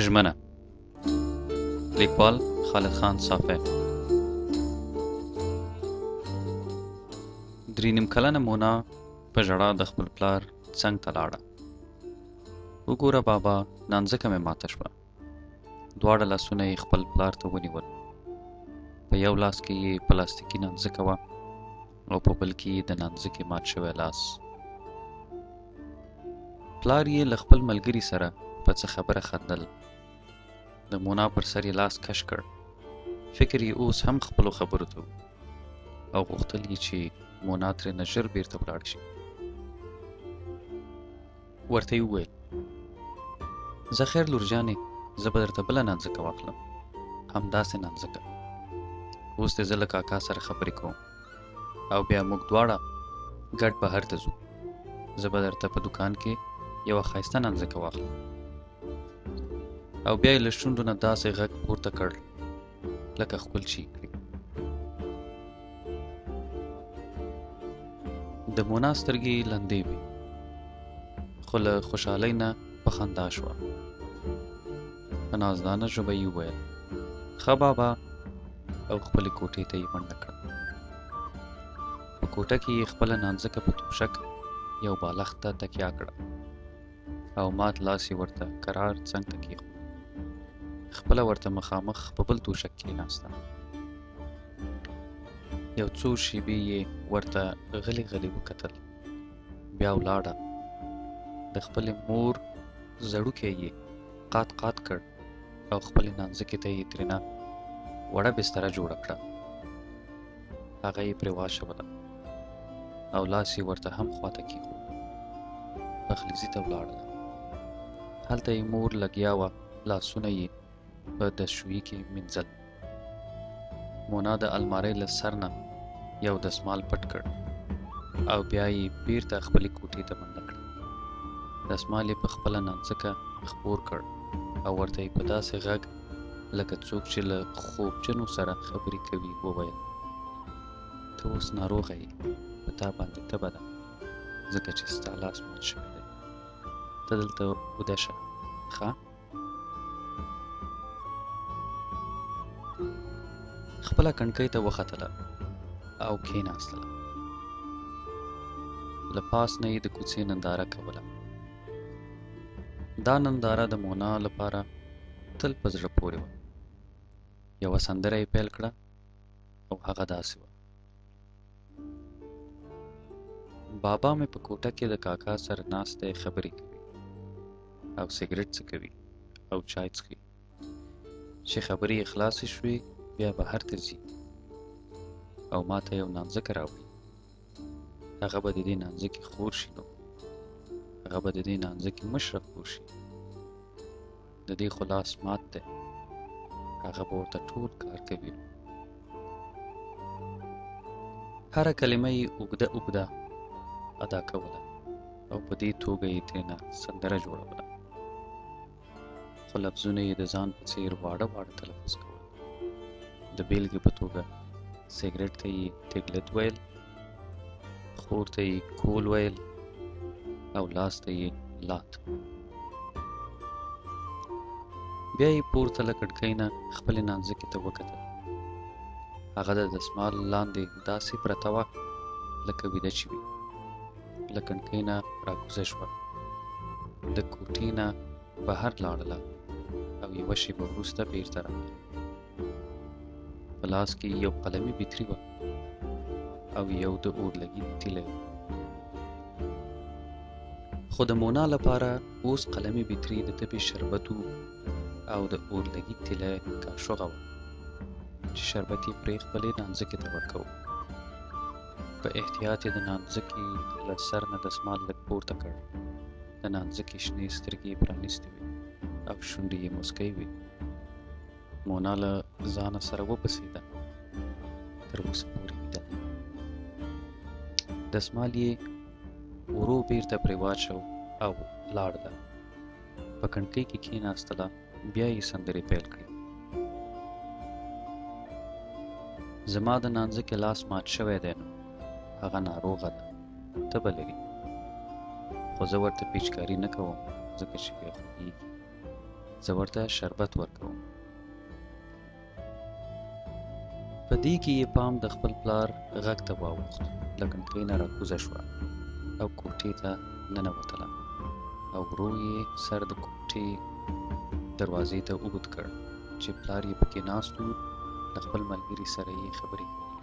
ژمنه لیکوال خالد خان صافی. درې نیم کلنه مونا په ژړا د خپل پلار څنګ ته لاړه. وګوره بابا، نانځکه مې ماته شوه. دواړه لاسونه یې خپل پلار ته ونیول. په یو لاس کې یې پلاستیکي نانځکه وه او په بل کې یې د نانځکې مات شوی لاس. پلار یې له خپل ملګري سره په څه خبره خندل. د مونا پر سر یې لاس کش کړ. فکر یې اوس هم خپلو خبرو ته و او غوښتل یې چې مونا ترېنه ژر بیرته ولاړ شي. ورته یې وویل: زه خیر لورجانې، زه به درته بله نانځکه واخلم، همداسې نانځکه. اوس دې زه له کاکا سره خبرې کوم او بیا موږ دواړه ګډ بهر ته ځو. زه به درته په دوکان کې یوه ښایسته نانځکه واخلم. او بیا یې له شونډو نه داسې غږ پورته کړ لکه ښکل چې یې کړي. د مونا سترګې لندې وې، خو له خوشحالۍ نه په خندا شوه. په نازدانه ژبه یې وویل: ښه بابا، او خپلې کوټې ته یې منډه کړه. په کوټه کې یې خپله نانځکه په توشک یو بالښت ته تکیه کړه او مات لاس یې ورته کرار څنګ ته کېښود. خپله ورته مخامخ په بل توشک کېناسته. یو څو شېبې یې ورته غلې غلې وکتل. بیا ولاړه. د خپلې مور زړوکی یې قات قات کړ او خپلې نانځکې ته یې ترېنه وړه بستره جوړه کړه. هغه یې پرې واچوله او لاس یې ورته هم خواته کېښود. پخلنځي ته ولاړله. هلته یې مور لګیا وه، لاسونه یې په دستشویي کې مینځل. مونا د المارۍ له سر نه یو دستمال پټ کړ او بیا یې بیرته خپلې کوټې ته منډه کړه. دستمال یې په خپله نانځکه خپور کړ او ورته یې په داسې غږ لکه څوک چې له خوبجنو سره خبرې کوي وویل: ته اوس ناروغه یې، په تا باندې تبه ده، ځکه چې ستا لاس مات شوی دی. ته دلته ویده شه، ښه؟ خپله کڼکۍ ته وختله او کېناستله. له پاس نه یې د کوڅې ننداره کوله. دا ننداره د مونا لپاره تل په زړه پورې وه. یوه سندره یې پیل کړه او هغه داسې وه: بابا مې په کوټه کې د کاکا سره ناست دی، خبرې کوي او سګرټ څکوي او چای څښي. چې خبرې یې خلاصې شوې بیا بهر ته ځي او ما ته یو نانځکه راوړي. هغه به د دې نانځکې خور شي، نو هغه به د دې نانځکې مشره خور شي. د دې خو لاس مات دی، هغه به ورته ټول کار کوي. هره کلمه یې اوږده اوږده ادا کوله او په دې توګه یې ترېنه سندره جوړوله. خو لفظونه یې د ځان په څېر واړه واړه تلفظ کول. د بیلګې په توګه سګرټ ته یې تګلت ویل، خور ته یې کول ویل او لاس ته یې لات. بیا یې پورته له کړکۍ نه خپلې نانځکې ته وکتل. هغه د دستمال لاندې داسې پرته وه لکه ویده چې وي. له کړکۍ نه راکوزه شوه، د کوټې نه بهر لاړله او یوه شېبه وروسته بېرته راغله. په لاس کې یو قلمي بیتري وه او یو د اورلګي تیلی و. خو د مونا لپاره اوس قلمي بیتري د تبې شربت و او د اورلګي تیلی کاشوغه وه چې شربت یې پرې خپلې نانځکې ته ورکوو. په احتیاط یې د نانځکې له سر نه دستمال لږ پورته کړ. د نانځکې شنې سترګې یې پرانیستې وې او شونډې یې موسکۍ وې. مونا له ځانه سره وپسېده، تر اوسه پورې ویده نه. دستمال یې ورو بیرته پرې واچو او لاړله. په کڼکۍ کې کېناستله. بیا یې سندرې پیل کړې: زما د نانځکې لاس مات شوی دی، نو هغه ناروغه ده، تبه لري، خو زه ورته پیچکاري نه کوم ځکه چې بیا خوږېږي. زه ورته شربت ورکوم. په دې کې یې پام د خپل پلار غږ ته واوښت. له کړکۍ نه راکوزه شوه او کوټې ته ننوتله او ورو یې سر د کوټې دروازې ته اوږد کړ چې پلار یې پکې ناست و. له خپل ملګري سره یې خبرې کولې.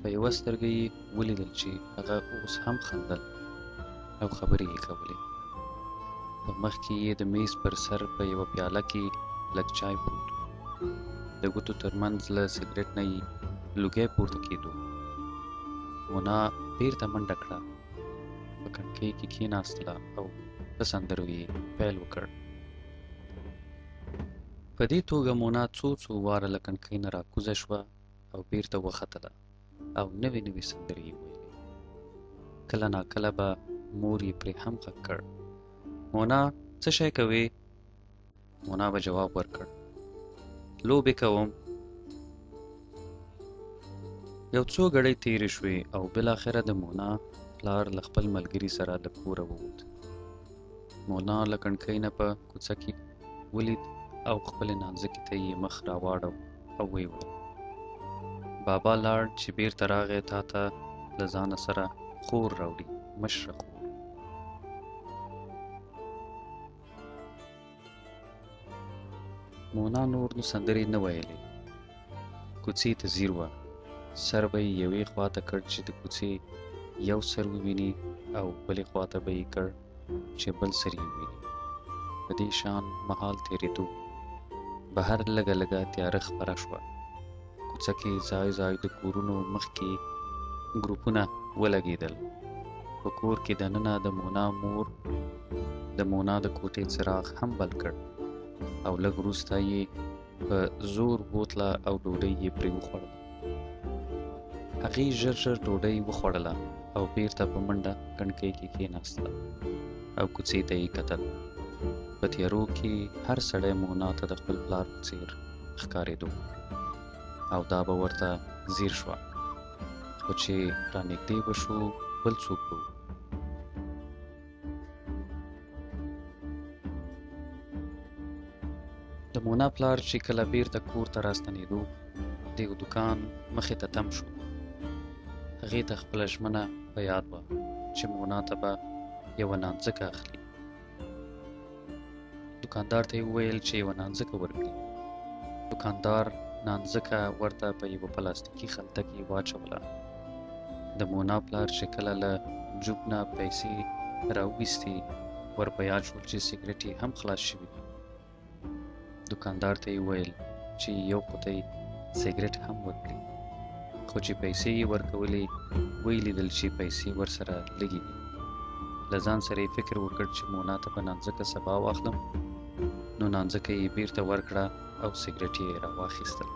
په یوه سترګه یې ولیدل چې هغه اوس هم خندل او خبرې یې کولې. په مخ کې یې د میز پر سر په یوه پیاله کې لږ چای پروت و. د ګوتو ترمنځ له سګرټ نه یې لوګی پورته کېدو. مونا بېرته منډه کړه، په کړکۍ کې کېناستله او په سندرو یې پیل وکړ. په دې توګه مونا څو واره له کړکۍ نه راکوزه شوه او بېرته وختله او نوې سندرې یې ویلې. کله ناکله به مور یې پرې هم غږ کړ: مونا څه شی کوې؟ مونا به جواب ورکړ: لوبې کوم. یو څو ګړۍ تېرې شوې او بالاخره د مونا پلار له خپل ملګري سره له کوره ووت. مونا له کړکۍ نه په کوڅه کې ولید او خپلې نانځکې ته یې مخ راواړو او ویې ویل: بابا لاړ چې بېرته راغی تا ته له ځانه سره خور راوړي، مشره خور. مونا نور نو سندرې نه ویلې. کوڅې ته ځیر وه. سر به یې یوې خوا ته کړ چې د کوڅې یو سر وویني او بلې خوا ته به یې کړ چې بل سر یې وویني. په دې شان مهال تېرېدو. بهر لږه تیاره خپره شوه. کوڅه کې ځای د کورونو مخکې ګروپونه ولګېدل. په کور کې دننه د مونا مور د مونا د کوټې څراغ هم بل کړ او لږ وروسته یې په زور بوتله او ډوډۍ یې پرې وخوړله. هغې ژر ډوډۍ وخوړله او بېرته په منډه کړکۍ کې کېناستله او کوڅې ته یې کتل. په تیارو کې هر سړی مونا ته د خپل پلار په څېر ښکارېدو او دا به ورته ځیر شوه، خو چې رانږدې به شو بل څوک به و. د مونا پلار چې کله بېرته کور ته راستنېدو د یو دوکان مخې ته تم شو. هغې ته خپله ژمنه په یاد وه چې مونا ته به یوه نانځکه اخلي. دوکاندار ته یې وویل چې یوه نانځکه ورکړي. دوکاندار نانځکه ورته په یوه پلاستیکي خلطه کې واچوله. د مونا پلار چې کله له جوب نه پیسې راوویستې ور په یاد شول چې سګرټ یې هم خلاص شوي دي. دوکاندار ته یې وویل چې یو قطۍ سګرټ هم ورکړي، خو چې پیسې یې ورکولې ویې لیدل چې پیسې ورسره لږې دي. له ځان سره یې فکر وکړ چې مونا ته به نانځکه سبا واخلم. نو نانځکه یې بېرته ورکړه او سګرټ یې راواخیستل.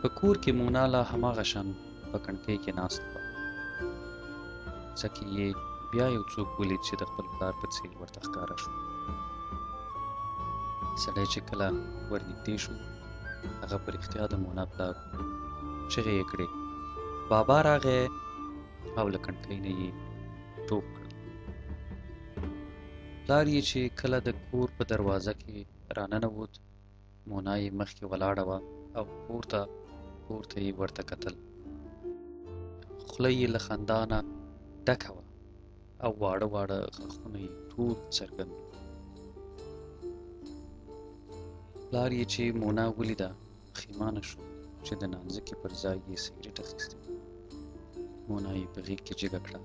په کور کې مونا لا هماغه شان په کړکۍ کې ناسته وه. څه کې یې بیا یو څوک ولید چې د خپل پلار په څېر ورته ښکاره شو. سړی چې کله ورنږدې شو هغه په رښتیا د مونا پلار و. چغې یې کړې: بابا راغی! او له کړکۍ نه یې ټوپ کړ. پلار یې چې کله د کور په دروازه کې راننوت، مونا یې مخکې ولاړه وه او پورته یې ورته کتل. خوله یې له خندا نه ډکه وه او واړه غاښونه یې ټول څرګند وو. پلار یې چې مونا ولیده پښیمانه شو چې د نانځکې پر ځای یې سګرټ اخیستی. مونا یې په غېږ کې جګه کړه،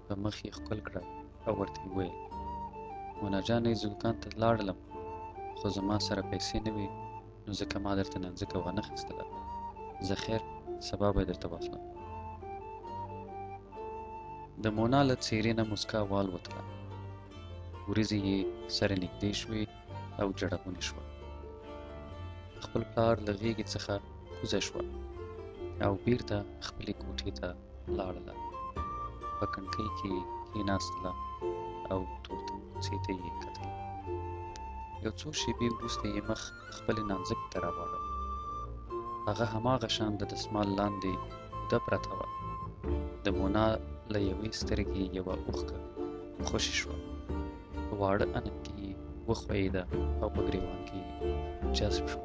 په مخ یې ښکل کړه او ورته یې وویل: مونا جانې، زه دوکان ته لاړلم خو زما سره پیسې نه وې، نو ځکه ما درته نانځکه وانخیستله. زه خیر سبا به یې درته واخلم. د مونا له څېرې نه موسکا والوتله. وریځې یې سره نږدې شوې او جړهونې شوه. خپل پلار له غېږې څخه کوزه شوه او بېرته خپلې کوټې ته لاړله. په کړکۍ کې کېناستله او تورتم کوڅې ته یې کتل. یو څو شېبې وروسته یې مخ خپلې نانځکې ته راواړو. هغه هماغه شان د دستمال لاندې اوده پرته وه. د مونا له یوې سترګې یوه اوښکه خوشې شوه. په واړه اننګ کې یې وښویېده او په ګریوان کې یې جذب شوه.